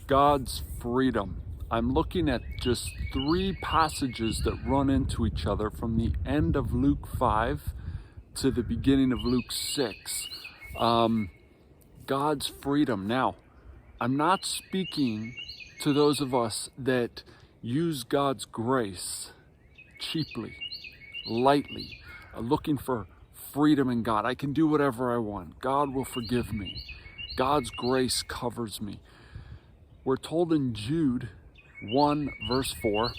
God's freedom. I'm looking at just 3 passages that run into each other from the end of Luke 5 to the beginning of Luke 6. God's freedom. Now, I'm not speaking to those of us that use God's grace cheaply, lightly, looking for freedom in God. I can do whatever I want. God will forgive me. God's grace covers me. We're told in Jude 1 verse 4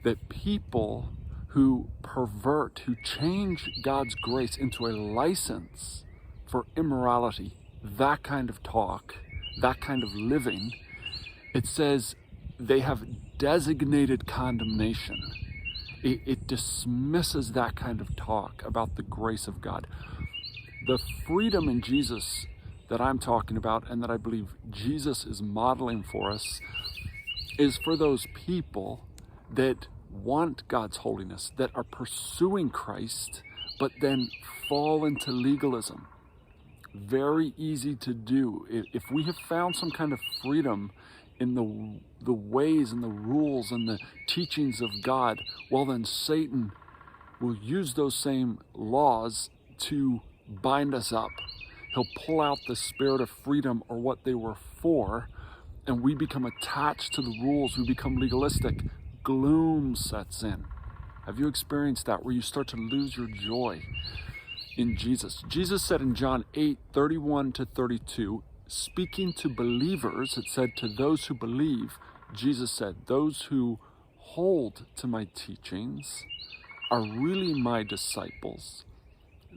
that people who pervert, who change God's grace into a license for immorality, that kind of talk, that kind of living, it says they have designated condemnation. It dismisses that kind of talk about the grace of God. The freedom in Jesus that I'm talking about and that I believe Jesus is modeling for us is for those people that want God's holiness, that are pursuing Christ, but then fall into legalism. Very easy to do. If we have found some kind of freedom in the ways and the rules and the teachings of God, well then Satan will use those same laws to bind us up. He'll pull out the spirit of freedom or what they were for, and we become attached to the rules. We become legalistic. Gloom sets in. Have you experienced that, where you start to lose your joy in Jesus? Jesus said in John 8:31 to 32, speaking to believers, it said to those who believe, Jesus said, those who hold to my teachings are really my disciples.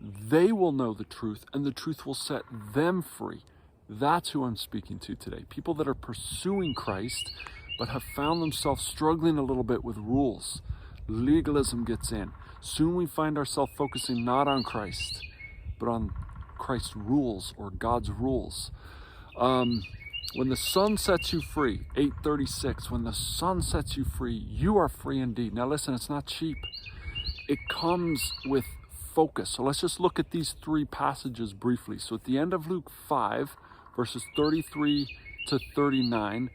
They will know the truth, and the truth will set them free. That's who I'm speaking to today. People that are pursuing Christ, but have found themselves struggling a little bit with rules. Legalism gets in. Soon we find ourselves focusing not on Christ, but on Christ's rules or God's rules. When the Son sets you free, 8:36, when the Son sets you free, you are free indeed. Now listen, it's not cheap. It comes with focus. So let's just look at these 3 passages briefly. So at the end of Luke 5, verses 33 to 39,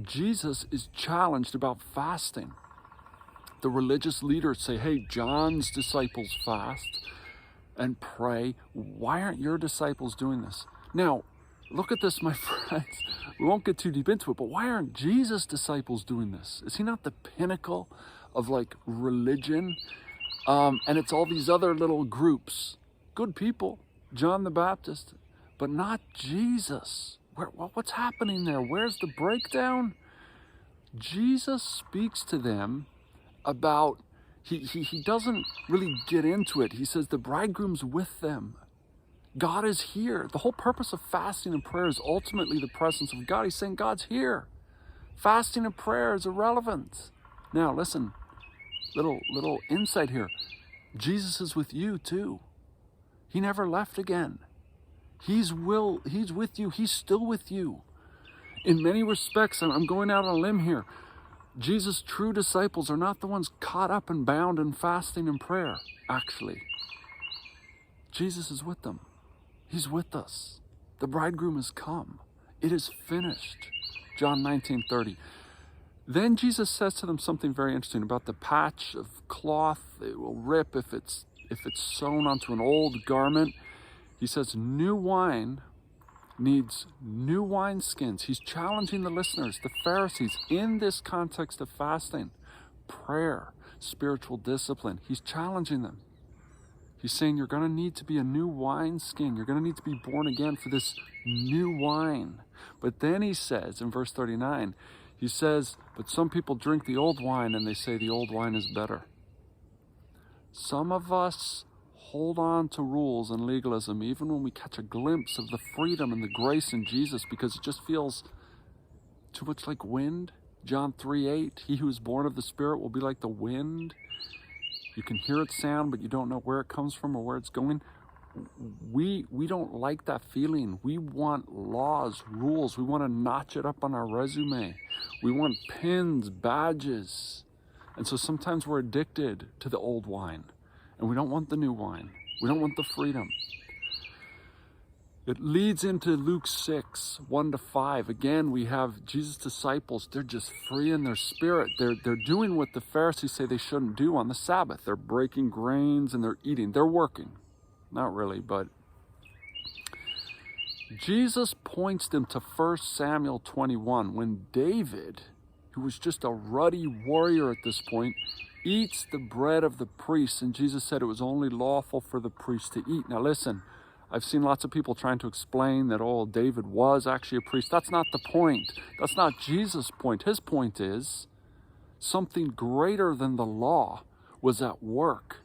Jesus is challenged about fasting. The religious leaders say, hey, John's disciples fast and pray. Why aren't your disciples doing this? Now, look at this, my friends. We won't get too deep into it, but why aren't Jesus' disciples doing this? Is he not the pinnacle of like religion? And it's all these other little groups, good people, John the Baptist, but not Jesus. What's happening there? Where's the breakdown? Jesus speaks to them about, he doesn't really get into it. He says the bridegroom's with them. God is here. The whole purpose of fasting and prayer is ultimately the presence of God. He's saying God's here. Fasting and prayer is irrelevant. Now listen, little insight here. Jesus is with you too. He never left again. He's with you. He's still with you. In many respects, I'm going out on a limb here, Jesus' true disciples are not the ones caught up and bound in fasting and prayer, actually. Jesus is with them. He's with us. The bridegroom has come. It is finished. John 19:30. Then Jesus says to them something very interesting about the patch of cloth. It will rip if it's sewn onto an old garment. He says new wine needs new wineskins. He's challenging the listeners, the Pharisees, in this context of fasting, prayer, spiritual discipline. He's challenging them. He's saying you're going to need to be a new wineskin. You're going to need to be born again for this new wine. But then he says in verse 39, he says, but some people drink the old wine and they say the old wine is better. Some of us hold on to rules and legalism even when we catch a glimpse of the freedom and the grace in Jesus, because it just feels too much like wind. John 3:8, he who is born of the Spirit will be like the wind. You can hear its sound, but you don't know where it comes from or where it's going. We don't like that feeling. We want laws, rules. We want to notch it up on our resume. We want pins, badges. And so sometimes we're addicted to the old wine, and we don't want the new wine. We don't want the freedom. It leads into Luke 6, 1-5. Again, we have Jesus' disciples. They're just free in their spirit. They're doing what the Pharisees say they shouldn't do on the Sabbath. They're breaking grains and they're eating. They're working. Not really, but Jesus points them to 1 Samuel 21 when David, who was just a ruddy warrior at this point, eats the bread of the priests. And Jesus said it was only lawful for the priest to eat. Now listen, I've seen lots of people trying to explain that, oh, David was actually a priest. That's not the point. That's not Jesus' point. His point is something greater than the law was at work.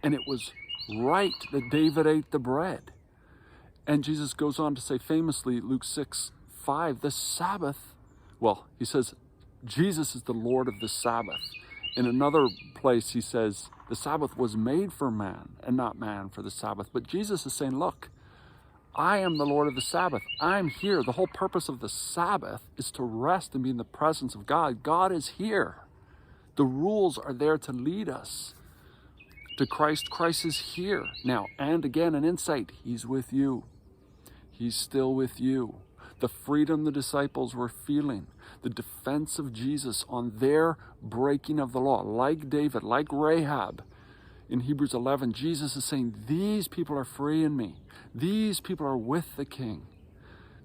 And it was right that David ate the bread. And Jesus goes on to say famously, Luke 6:5, the Sabbath, well, he says, Jesus is the Lord of the Sabbath. In another place, he says, the Sabbath was made for man and not man for the Sabbath. But Jesus is saying, look, I am the Lord of the Sabbath. I'm here. The whole purpose of the Sabbath is to rest and be in the presence of God. God is here. The rules are there to lead us to Christ. Christ is here. Now, and again, an insight, he's with you. He's still with you. The freedom the disciples were feeling, the defense of Jesus on their breaking of the law, like David, like Rahab. In Hebrews 11, Jesus is saying, these people are free in me. These people are with the King.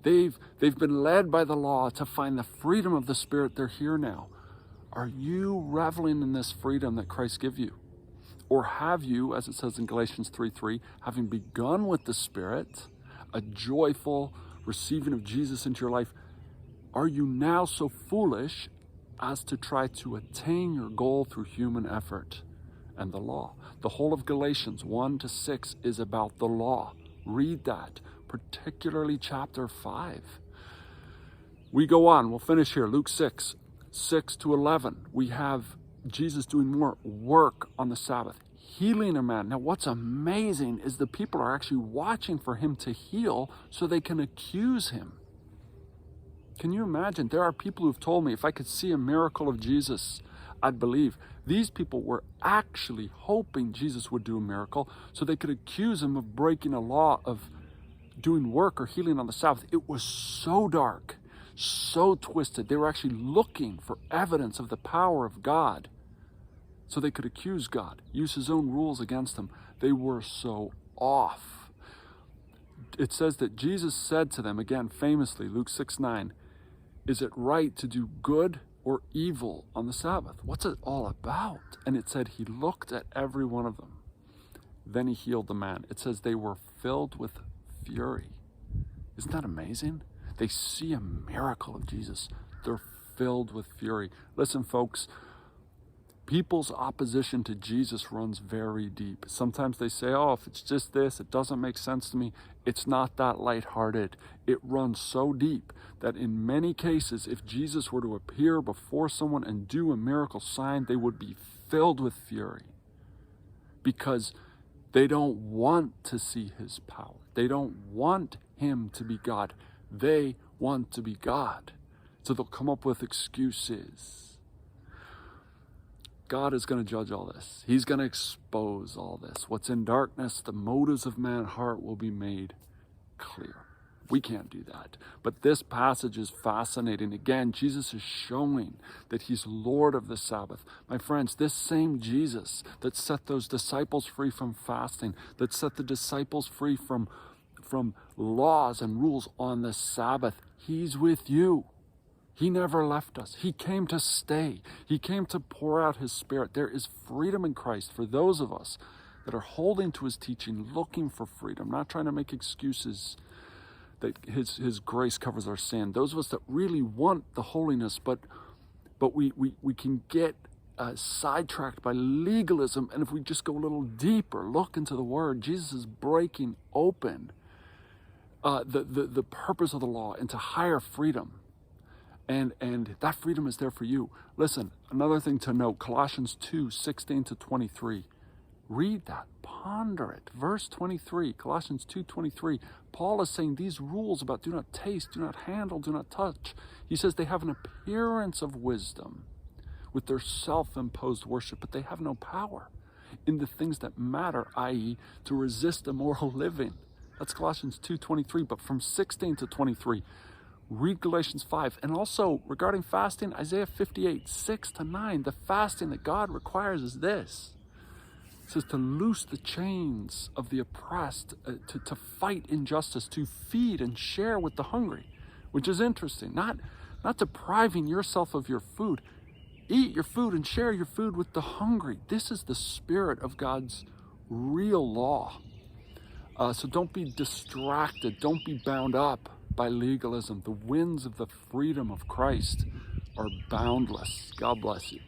They've been led by the law to find the freedom of the Spirit. They're here now. Are you reveling in this freedom that Christ gives you? Or have you, as it says in Galatians 3:3, having begun with the Spirit, a joyful receiving of Jesus into your life, are you now so foolish as to try to attain your goal through human effort and the law? The whole of Galatians 1-6 is about the law. Read that, particularly chapter 5. We go on, we'll finish here, Luke 6:6-11. We have Jesus doing more work on the Sabbath, healing a man. Now, what's amazing is the people are actually watching for him to heal so they can accuse him. Can you imagine? There are people who've told me if I could see a miracle of Jesus, I'd believe. These people were actually hoping Jesus would do a miracle so they could accuse him of breaking a law of doing work or healing on the Sabbath. It was so dark, so twisted. They were actually looking for evidence of the power of God so they could accuse God, use his own rules against them. They were so off. It says that Jesus said to them, again, famously, Luke 6:9, is it right to do good or evil on the Sabbath? What's it all about? And it said he looked at every one of them. Then he healed the man. It says they were filled with fury. Isn't that amazing? They see a miracle of Jesus. They're filled with fury. Listen, folks, people's opposition to Jesus runs very deep. Sometimes they say, oh, if it's just this, it doesn't make sense to me. It's not that lighthearted. It runs so deep that in many cases, if Jesus were to appear before someone and do a miracle sign, they would be filled with fury because they don't want to see his power. They don't want him to be God. They want to be God. So they'll come up with excuses. God is going to judge all this. He's going to expose all this. What's in darkness, the motives of man's heart will be made clear. We can't do that. But this passage is fascinating. Again, Jesus is showing that he's Lord of the Sabbath. My friends, this same Jesus that set those disciples free from fasting, that set the disciples free from laws and rules on the Sabbath, he's with you. He never left us. He came to stay. He came to pour out his Spirit. There is freedom in Christ for those of us that are holding to his teaching, looking for freedom, not trying to make excuses that his grace covers our sin. Those of us that really want the holiness, but we can get sidetracked by legalism. And if we just go a little deeper, look into the Word, Jesus is breaking open the purpose of the law into higher freedom. And that freedom is there for you. Listen, another thing to note, Colossians 2:16-23. Read that, ponder it. Verse 23, Colossians 2:23. Paul is saying these rules about do not taste, do not handle, do not touch. He says they have an appearance of wisdom with their self-imposed worship, but they have no power in the things that matter, i.e., to resist immoral living. That's Galatians 2:23. But from 16 to 23, read Galatians 5. And also, regarding fasting, Isaiah 58, 6 to 9, the fasting that God requires is this. It says to loose the chains of the oppressed, to fight injustice, to feed and share with the hungry, which is interesting. Not depriving yourself of your food. Eat your food and share your food with the hungry. This is the spirit of God's real law. So don't be distracted. Don't be bound up by legalism. The winds of the freedom of Christ are boundless. God bless you.